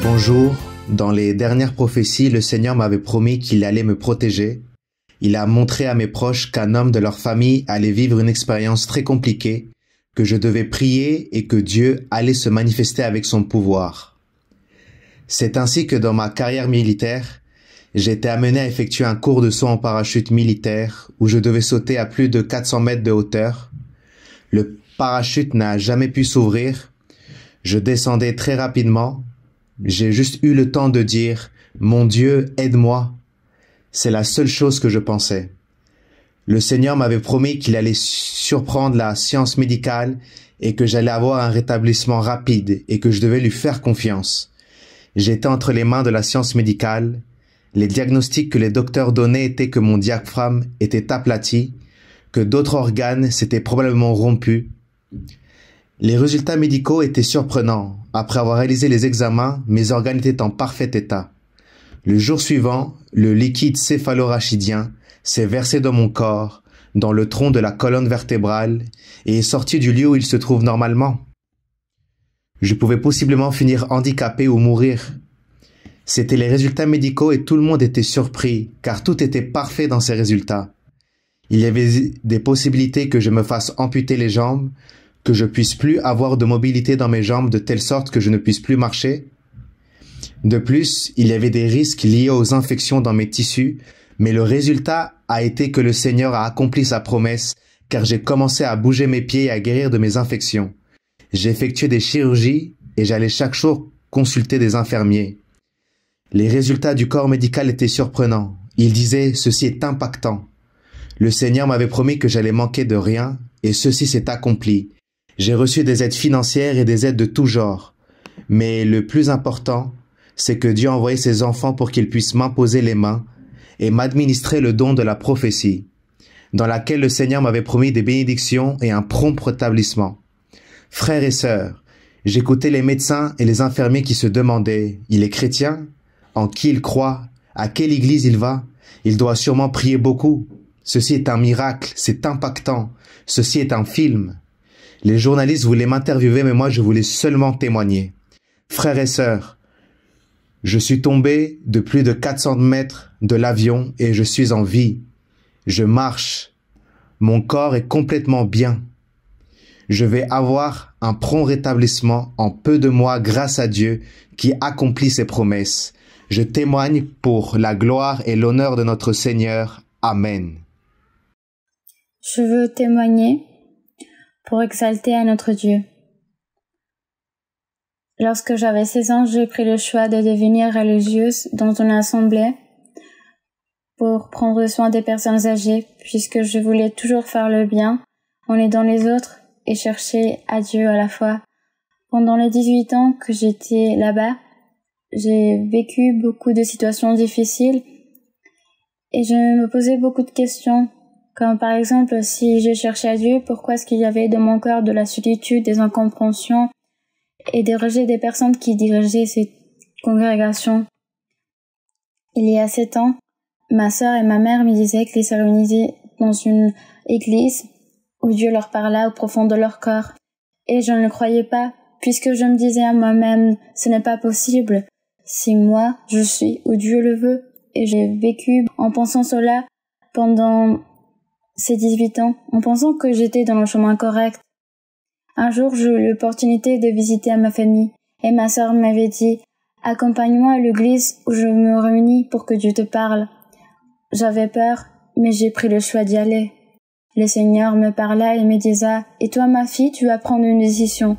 Bonjour, dans les dernières prophéties, le Seigneur m'avait promis qu'il allait me protéger. Il a montré à mes proches qu'un homme de leur famille allait vivre une expérience très compliquée, que je devais prier et que Dieu allait se manifester avec son pouvoir. C'est ainsi que dans ma carrière militaire, j'ai été amené à effectuer un cours de saut en parachute militaire où je devais sauter à plus de 400 mètres de hauteur. Le parachute n'a jamais pu s'ouvrir. Je descendais très rapidement. J'ai juste eu le temps de dire « Mon Dieu, aide-moi ». C'est la seule chose que je pensais. Le Seigneur m'avait promis qu'il allait surprendre la science médicale et que j'allais avoir un rétablissement rapide et que je devais lui faire confiance. J'étais entre les mains de la science médicale. Les diagnostics que les docteurs donnaient étaient que mon diaphragme était aplati, que d'autres organes s'étaient probablement rompus. Les résultats médicaux étaient surprenants. Après avoir réalisé les examens, mes organes étaient en parfait état. Le jour suivant, le liquide céphalorachidien s'est versé dans mon corps, dans le tronc de la colonne vertébrale, et est sorti du lieu où il se trouve normalement. Je pouvais possiblement finir handicapé ou mourir. C'étaient les résultats médicaux et tout le monde était surpris, car tout était parfait dans ces résultats. Il y avait des possibilités que je me fasse amputer les jambes, que je puisse plus avoir de mobilité dans mes jambes de telle sorte que je ne puisse plus marcher. De plus, il y avait des risques liés aux infections dans mes tissus, mais le résultat a été que le Seigneur a accompli sa promesse, car j'ai commencé à bouger mes pieds et à guérir de mes infections. J'ai effectué des chirurgies et j'allais chaque jour consulter des infirmiers. Les résultats du corps médical étaient surprenants. Il disait « Ceci est impactant ». Le Seigneur m'avait promis que j'allais manquer de rien, et ceci s'est accompli. J'ai reçu des aides financières et des aides de tout genre. Mais le plus important, c'est que Dieu a envoyé ses enfants pour qu'ils puissent m'imposer les mains et m'administrer le don de la prophétie, dans laquelle le Seigneur m'avait promis des bénédictions et un prompt rétablissement. Frères et sœurs, j'écoutais les médecins et les infirmiers qui se demandaient « Il est chrétien ? En qui il croit ? À quelle église il va ? Il doit sûrement prier beaucoup. Ceci est un miracle, c'est impactant. Ceci est un film. » Les journalistes voulaient m'interviewer, mais moi je voulais seulement témoigner. Frères et sœurs, je suis tombé de plus de 400 mètres de l'avion et je suis en vie. Je marche. Mon corps est complètement bien. Je vais avoir un prompt rétablissement en peu de mois grâce à Dieu qui accomplit ses promesses. Je témoigne pour la gloire et l'honneur de notre Seigneur. Amen. Je veux témoigner pour exalter à notre Dieu. Lorsque j'avais 16 ans, j'ai pris le choix de devenir religieuse dans une assemblée pour prendre soin des personnes âgées, puisque je voulais toujours faire le bien en aidant les autres et chercher à Dieu à la fois. Pendant les 18 ans que j'étais là-bas, j'ai vécu beaucoup de situations difficiles et je me posais beaucoup de questions. Comme par exemple, si je cherchais à Dieu, pourquoi est-ce qu'il y avait dans mon cœur de la solitude, des incompréhensions et des rejets des personnes qui dirigeaient cette congrégation. Il y a 7 ans, ma sœur et ma mère me disaient qu'ils se réunissaient dans une église où Dieu leur parla au profond de leur cœur. Et je ne le croyais pas, puisque je me disais à moi-même, ce n'est pas possible. Si moi, je suis où Dieu le veut. Et j'ai vécu en pensant cela pendant ces 18 ans, en pensant que j'étais dans le chemin correct. Un jour, j'ai eu l'opportunité de visiter ma famille, et ma sœur m'avait dit « Accompagne-moi à l'église où je me réunis pour que Dieu te parle. » J'avais peur, mais j'ai pris le choix d'y aller. Le Seigneur me parla et me disait « Et toi, ma fille, tu vas prendre une décision. »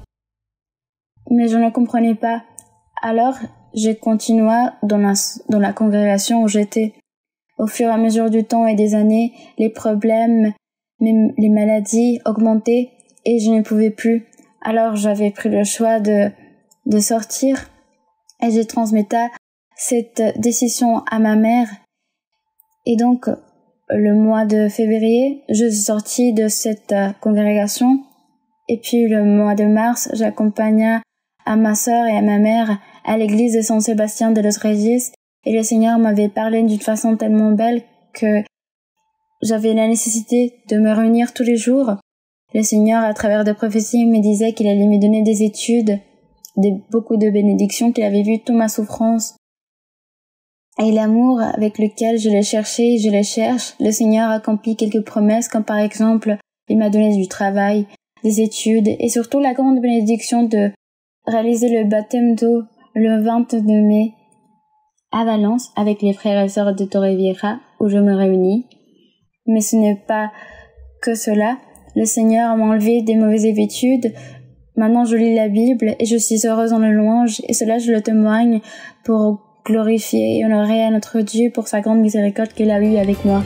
Mais je ne comprenais pas. Alors, j'ai continué dans la congrégation où j'étais. Au fur et à mesure du temps et des années, les problèmes, les maladies augmentaient et je ne pouvais plus. Alors j'avais pris le choix de sortir et j'ai transmis cette décision à ma mère. Et donc, le mois de février, je suis sortie de cette congrégation. Et puis le mois de mars, j'accompagnais à ma sœur et à ma mère à l'église de Saint-Sébastien de Los Reyes. Et le Seigneur m'avait parlé d'une façon tellement belle que j'avais la nécessité de me réunir tous les jours. Le Seigneur, à travers des prophéties, me disait qu'il allait me donner des études beaucoup de bénédictions, qu'il avait vu toute ma souffrance et l'amour avec lequel je l'ai cherché et je les cherche. Le Seigneur a accompli quelques promesses, comme par exemple, il m'a donné du travail, des études et surtout la grande bénédiction de réaliser le baptême d'eau le 22 mai à Valence avec les frères et sœurs de Torrevieja où je me réunis. Mais ce n'est pas que cela. Le Seigneur m'a enlevé des mauvaises habitudes. Maintenant je lis la Bible et je suis heureuse en le louange et cela je le témoigne pour glorifier et honorer à notre Dieu pour sa grande miséricorde qu'il a eue avec moi.